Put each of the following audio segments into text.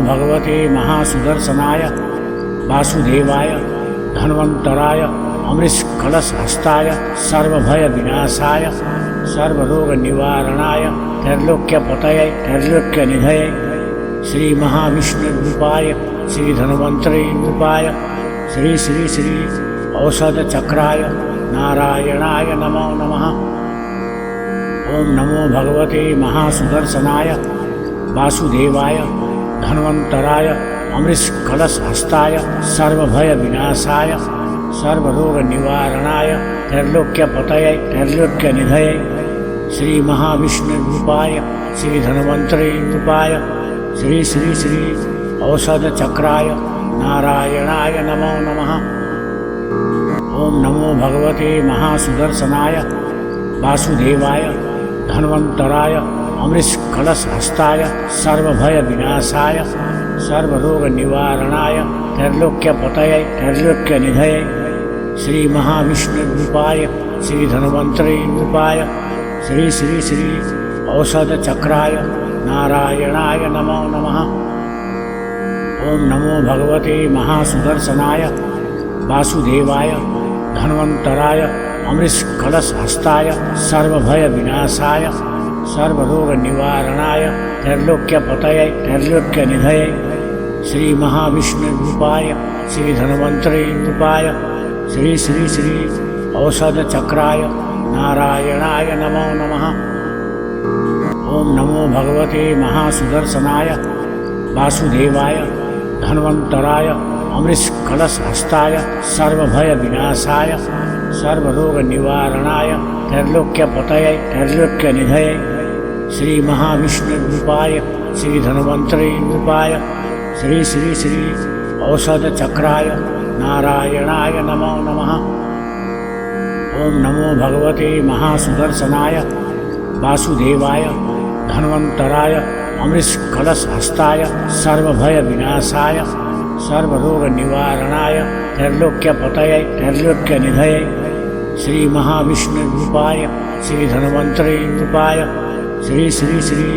भगवते महासुदर्शनाय वासुदेवाय धन्वन्तराय अमृतकलशहस्ताय सर्वभयविनाशाय सर्वरोगनिवारणाय त्रैलोक्यपतये त्रैलोक्यनिधये श्री महाविष्णुरूपाय श्री धन्वन्तरी रूपाय श्री श्री श्री औषधचक्राय नारायणाय नमो नमः। ओम नमो भगवते महासुदर्शनाय वासुदेवाय धन्वन्तराय अमृतकलशहस्ताय सर्वभयविनाशाय सर्वरोगनिवारणाय त्रैलोक्यपतये त्रैलोक्यनिधये श्री महाविष्णुरूपाय श्री धन्वन्तरी रूपाय श्री श्री श्री औषधचक्राय नारायणाय नमो नमः। ओम नमो भगवते महासुदर्शनाय वासुदेवाय धन्वन्तराय अमृतकलशहस्ताय सर्वभयविनाशाय सर्वरोगनिवारणाय त्रैलोक्यपतये त्रैलोक्यनिधये श्री महाविष्णुरूपाय श्री धन्वन्तरी रूपाय श्री श्री श्री औषधचक्राय नारायणाय नमो नमः। ओम नमो भगवते महासुदर्शनाय वासुदेवाय धन्वन्तराय अमृतकलशहस्ताय सर्वभयविनाशाय सर्वरोगनिवारणाय त्रैलोक्यपतये त्रैलोक्यनिधये श्री महाविष्णुरूपाय श्री धन्वन्तरी रूपाय श्री श्री श्री औषधचक्राय नारायणाय नमो नमः। ओम नमो भगवते महासुदर्शनाय वासुदेवाय धन्वन्तराय अमृतकलशहस्ताय सर्वभयविनाशाय सर्वरोगनिवारणाय त्रैलोक्यपतये त्रैलोक्यनिधये श्री महाविष्णुरूपाय श्री धन्वन्तरी रूपाय श्री श्री श्री औषधचक्राय नारायणाय नमो नमः। ओम नमो भगवते महासुदर्शनाय वासुदेवाय धन्वन्तराय अमृतकलशहस्ताय सर्वभयविनाशाय सर्वरोगनिवारणाय त्रैलोक्यपतये त्रैलोक्यनिधये श्री महाविष्णुरूपाय श्री धन्वन्तरी रूपाय श्री श्री श्री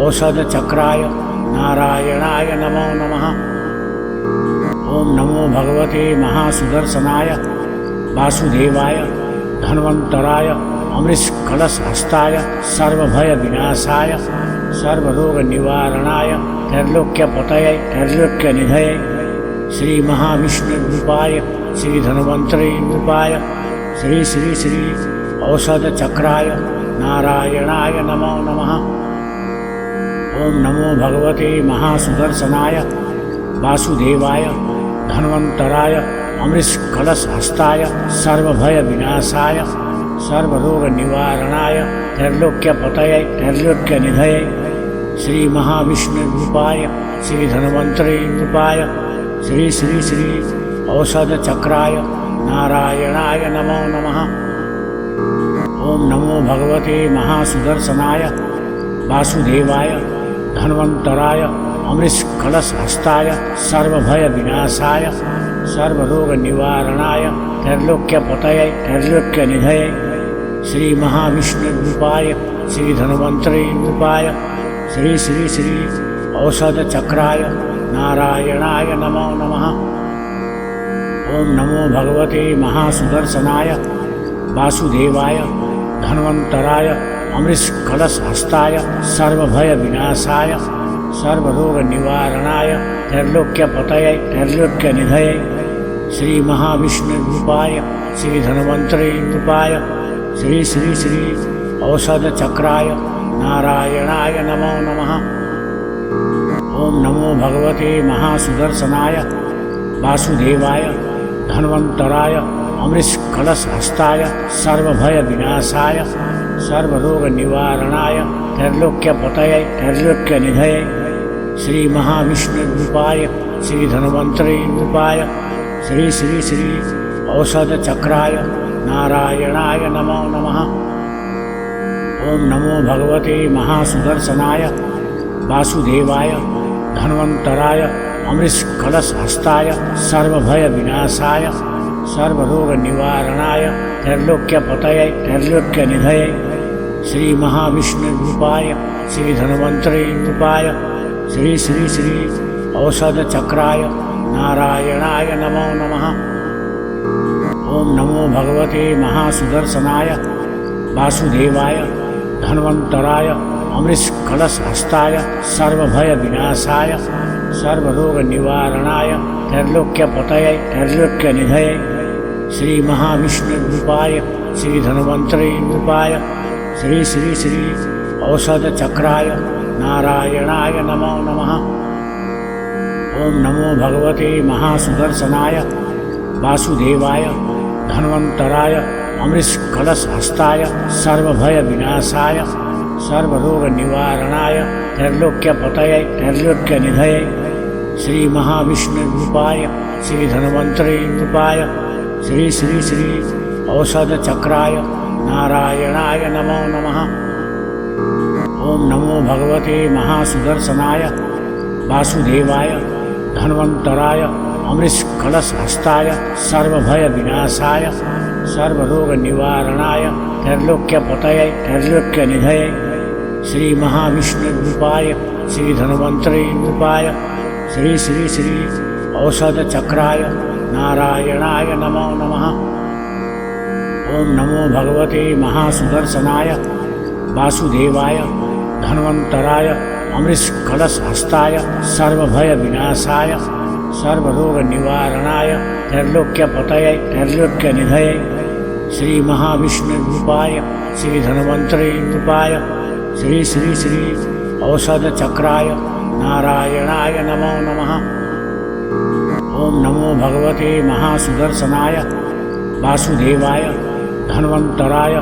औषधचक्राय नारायणाय नमो नमः। ओम नमो भगवते महासुदर्शनाय वासुदेवाय धन्वन्तराय अमृतकलशहस्ताय सर्वभयविनाशाय सर्वरोगनिवारणाय त्रैलोक्यपतये त्रैलोक्यनिधये श्री महाविष्णुरूपाय श्री धन्वन्तरी रूपाय श्री श्री श्री औषधचक्राय नारायणाय नमो नमः। ओम नमो भगवते महासुदर्शनाय वासुदेवाय धन्वन्तराय अमृतकलशहस्ताय सर्वभयविनाशाय सर्वरोगनिवारणाय त्रैलोक्यपतये त्रैलोक्यनिधये श्री महाविष्णुरूपाय श्री धन्वन्तरी रूपाय श्री श्री श्री औषधचक्राय नारायणाय नमो नमः। ओम नमो भगवते महासुदर्शनाय वासुदेवाय धन्वन्तराय अमृतकलशहस्ताय सर्वभयविनाशाय सर्वरोगनिवारणाय त्रैलोक्यपतये त्रैलोक्यनिधये श्री महाविष्णुरूपाय श्री धन्वन्तरी रूपाय श्री श्री श्री औषधचक्राय नारायणाय नमो नमः। ओम नमो भगवते महासुदर्शनाय वासुदेवाय धन्वन्तराय अमृतकलशहस्ताय सर्वभयविनाशाय सर्वरोगनिवारणाय त्रैलोक्यपतये त्रैलोक्यनिधये श्री महाविष्णुरूपाय श्री धन्वन्तरी रूपाय श्री श्री श्री औषधचक्राय नारायणाय नमो नमः। ओम नमो भगवते महासुदर्शनाय वासुदेवाय धन्वन्तराय अमृतकलशहस्ताय सर्वभयविनाशाय सर्वरोगनिवारणाय त्रैलोक्यपतये त्रैलोक्यनिधये श्री महाविष्णुरूपाय श्री धन्वन्तरी रूपाय श्री श्री श्री औषधचक्राय नारायणाय नमो नमः। ओम नमो भगवते महासुदर्शनाय वासुदेवाय धन्वन्तराय अमृतकलशहस्ताय सर्वभयविनाशाय सर्वरोगनिवारणाय त्रैलोक्यपतये त्रैलोक्यनिधये श्री महाविष्णुरूपाय श्री धन्वन्तरी रूपाय श्री श्री श्री औषधचक्राय नारायणाय नमो नमः। ओम नमो भगवते महासुदर्शनाय वासुदेवाय धन्वन्तराय अमृतकलशहस्ताय सर्वभयविनाशाय सर्वरोगनिवारणाय त्रैलोक्यपतये त्रैलोक्यनिधये श्री महाविष्णुरूपाय श्री धन्वन्तरी रूपाय श्री श्री श्री औषधचक्राय नारायणाय नमो नमः। ओम नमो भगवते महासुदर्शनाय वासुदेवाय धन्वन्तराय अमृतकलशहस्ताय सर्वभयविनाशाय सर्वरोगनिवारणाय त्रैलोक्यपतये त्रैलोक्यनिधये श्री महाविष्णुरूपाय श्री धन्वन्तरी रूपाय श्री श्री श्री औषधचक्राय नारायणाय नमो नमः। ओम नमो भगवते महासुदर्शनाय वासुदेवाय धन्वन्तराय अमृतकलशहस्ताय सर्वभयविनाशाय सर्वरोगनिवारणाय त्रैलोक्यपतये त्रैलोक्यनिधये श्री महाविष्णुरूपाय श्री धन्वन्तरी रूपाय श्री श्री श्री औषधचक्राय नारायणाय नमो नमः। ओम नमो भगवते महासुदर्शनाय वासुदेवाय धन्वन्तराय अमृतकलशहस्ताय सर्वभयविनाशाय सर्वरोगनिवारणाय त्रैलोक्यपतये त्रैलोक्यनिधये श्री महाविष्णुरूपाय श्री धन्वन्तरी रूपाय श्री श्री श्री औषधचक्राय नारायणाय नमो नमः। ओम नमो भगवते महासुदर्शनाय वासुदेवाय धन्वन्तराय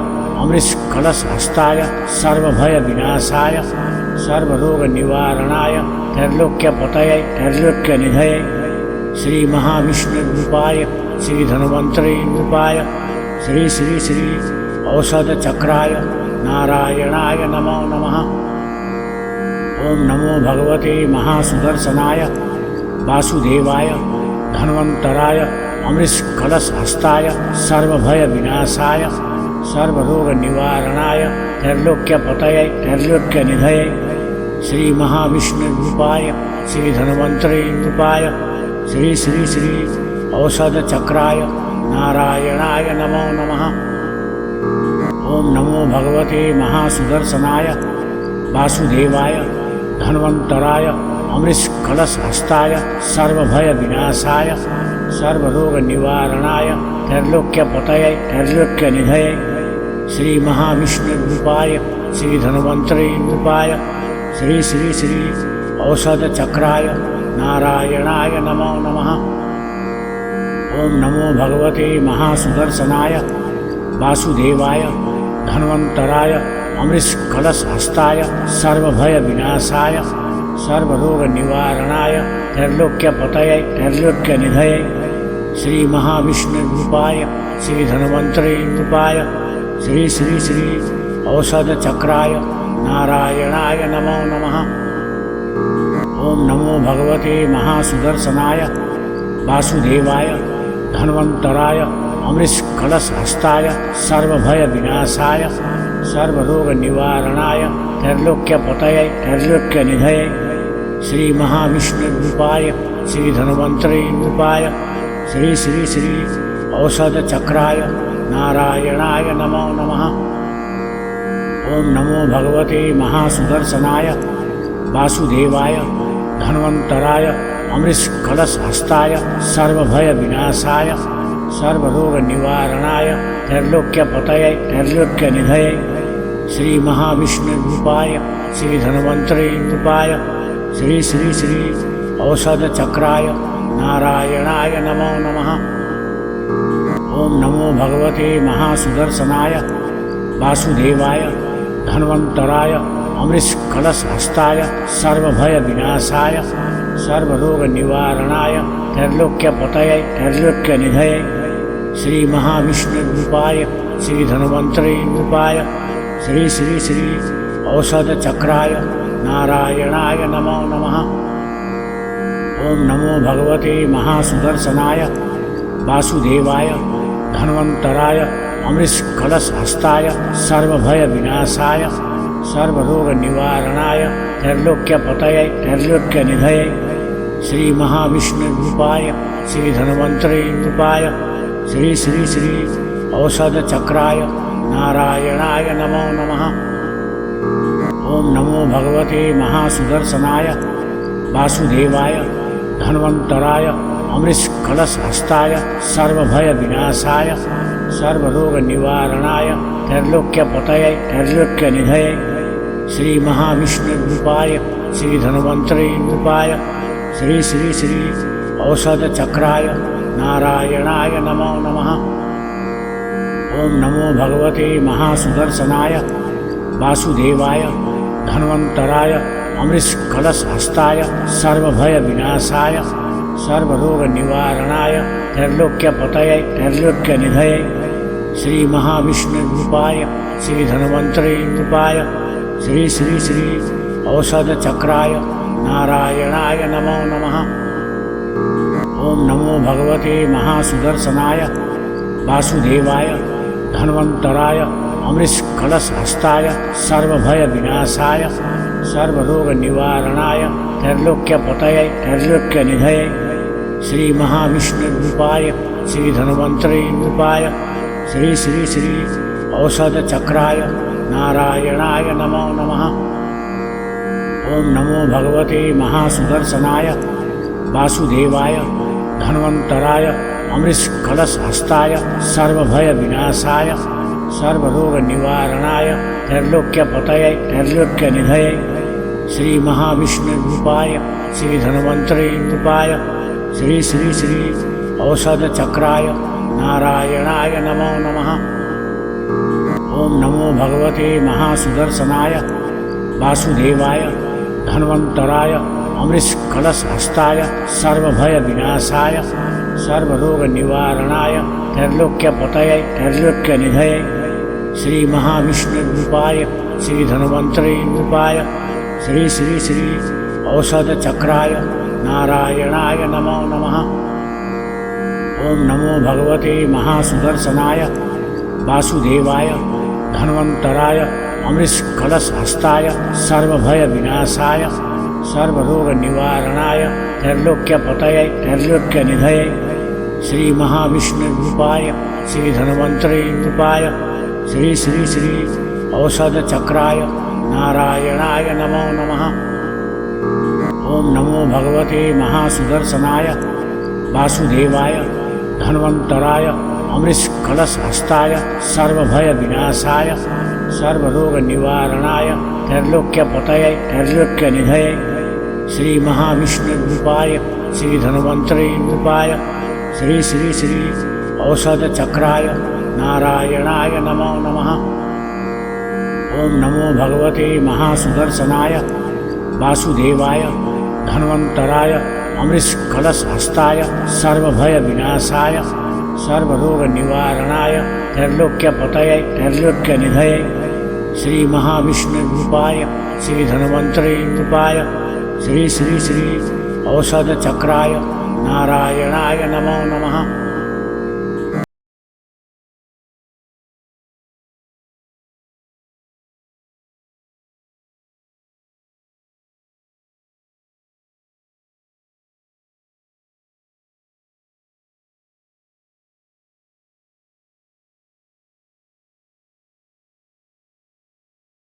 अमृतकलशहस्ताय सर्वभयविनाशाय सर्वरोगनिवारणाय त्रैलोक्यपतये त्रैलोक्यनिधये श्री महाविष्णुरूपाय श्री धन्वन्तरी रूपाय श्री श्री श्री औषधचक्राय नारायणाय नमो नमः। ओम नमो भगवते महासुदर्शनाय वासुदेवाय धन्वन्तराय अमृतकलशहस्ताय सर्वभयविनाशाय सर्वरोगनिवारणाय त्रैलोक्यपतये त्रैलोक्यनिधये श्री महाविष्णुरूपाय श्री धन्वन्तरी रूपाय श्री श्री श्री औषधचक्राय नारायणाय नमो नमः। ओम नमो भगवते महासुदर्शनाय वासुदेवाय धन्वन्तराय अमृतकलशहस्ताय सर्वभयविनाशाय सर्वरोगनिवारणाय त्रैलोक्यपतये त्रैलोक्यनिधये श्री महाविष्णुरूपाय श्री धन्वन्तरी रूपाय श्री श्री श्री औषधचक्राय नारायणाय नमो नमः। ओम नमो भगवते महासुदर्शनाय वासुदेवाय धन्वन्तराय अमृतकलशहस्ताय सर्वभयविनाशाय सर्वरोगनिवारणाय त्रैलोक्यपतये त्रैलोक्यनिधये श्री महाविष्णुरूपाय श्री धन्वन्तरी रूपाय श्री श्री श्री औषधचक्राय नारायणाय नमो नमः। ओम नमो भगवते महासुदर्शनाय वासुदेवाय धन्वन्तराय अमृतकलशहस्ताय सर्वभयविनाशाय सर्वरोगनिवारणाय त्रैलोक्यपतये त्रैलोक्यनिधये श्री महाविष्णुरूपाय श्री धन्वन्तरी रूपाय श्री श्री श्री औषधचक्राय नारायणाय नमो नमः। ओम नमो भगवते महासुदर्शनाय वासुदेवाय धन्वन्तराय अमृतकलशहस्ताय सर्वभयविनाशाय सर्वरोगनिवारणाय त्रैलोक्यपतये त्रैलोक्यनिधये श्री महाविष्णुरूपाय श्री धन्वन्तरी रूपाय श्री श्री श्री औषधचक्राय नारायणाय नमो नमः। ओम नमो भगवते महासुदर्शनाय वासुदेवाय धन्वन्तराय अमृतकलशहस्ताय सर्वभयविनाशाय सर्वरोगनिवारणाय त्रैलोक्यपतये त्रैलोक्यनिधये श्री महाविष्णुरूपाय श्री धन्वन्तरी रूपाय श्री श्री श्री औषधचक्राय नारायणाय नमो नमः। ओम नमो भगवते महासुदर्शनाय वासुदेवाय धन्वन्तराय अमृतकलशहस्ताय सर्वभयविनाशाय सर्वरोगनिवारणाय त्रैलोक्यपतये त्रैलोक्यनिधये श्री महाविष्णुरूपाय श्री धन्वन्तरी रूपाय श्री श्री श्री औषधचक्राय नारायणाय नमो नमः। ओम नमो भगवते महासुदर्शनाय वासुदेवाय धन्वन्तराय अमृतकलशहस्ताय सर्वभयविनाशाय सर्वरोगनिवारणाय त्रैलोक्यपतये त्रैलोक्यनिधये श्री महाविष्णुरूपाय श्री धन्वन्तरी रूपाय श्री श्री श्री औषधचक्राय नारायणाय नमो नमः। ओम नमो भगवते महासुदर्शनाय वासुदेवाय धन्वन्तराय अमृतकलशहस्ताय सर्वभयविनाशाय सर्वरोगनिवारणाय त्रैलोक्यपतये त्रैलोक्यनिधये श्री महाविष्णुरूपाय श्री धन्वन्तरी रूपाय श्री श्री श्री औषधचक्राय नारायणाय नमो नमः। ओम नमो भगवते महासुदर्शनाय वासुदेवाय धन्वन्तराय अमृतकलशहस्ताय सर्वभयविनाशाय सर्वरोगनिवारणाय त्रैलोक्यपतये त्रैलोक्यनिधये श्री महाविष्णुरूपाय श्री धन्वन्तरी रूपाय श्री श्री श्री औषधचक्राय नारायणाय नमो नमः। ओम नमो भगवते महासुदर्शनाय वासुदेवाय धन्वन्तराय अमृतकलशहस्ताय सर्वभयविनाशाय सर्वरोगनिवारणाय त्रैलोक्यपतये त्रैलोक्यनिधये श्री महाविष्णुरूपाय श्री धन्वन्तरी रूपाय श्री श्री श्री औषधचक्राय नारायणाय नमो नमः। ओम नमो भगवते महासुदर्शनाय वासुदेवाय धन्वन्तराय अमृतकलशहस्ताय सर्वभयविनाशाय सर्वरोगनिवारणाय त्रैलोक्यपतये त्रैलोक्यनिधये श्री महाविष्णुरूपाय श्री धन्वन्तरी रूपाय श्री श्री श्री औषधचक्राय नारायणाय नमो नमः। ओम नमो भगवते महासुदर्शनाय वासुदेवाय धन्वन्तराय अमृतकलशहस्ताय सर्वभयविनाशाय सर्वरोगनिवारणाय त्रैलोक्यपतये त्रैलोक्यनिधये श्री महाविष्णुरूपाय श्री धन्वन्तरी रूपाय श्री श्री श्री औषधचक्राय नारायणाय नमो नमः। ओम नमो भगवते महासुदर्शनाय वासुदेवाय धन्वन्तराय अमृतकलशहस्ताय सर्वभयविनाशाय सर्वरोगनिवारणाय त्रैलोक्यपतये त्रैलोक्यनिधये श्री महाविष्णुरूपाय श्री धन्वन्तरी रूपाय श्री श्री श्री औषधचक्राय नारायणाय नमो नमः। ओम नमो भगवते महासुदर्शनाय वासुदेवाय धन्वन्तराय अमृतकलशहस्ताय सर्वभयविनाशाय सर्वरोगनिवारणाय त्रैलोक्यपतये त्रैलोक्यनिधये श्री महाविष्णुरूपाय श्री धन्वन्तरी रूपाय श्री श्री श्री औषधचक्राय नारायणाय नमो नमः।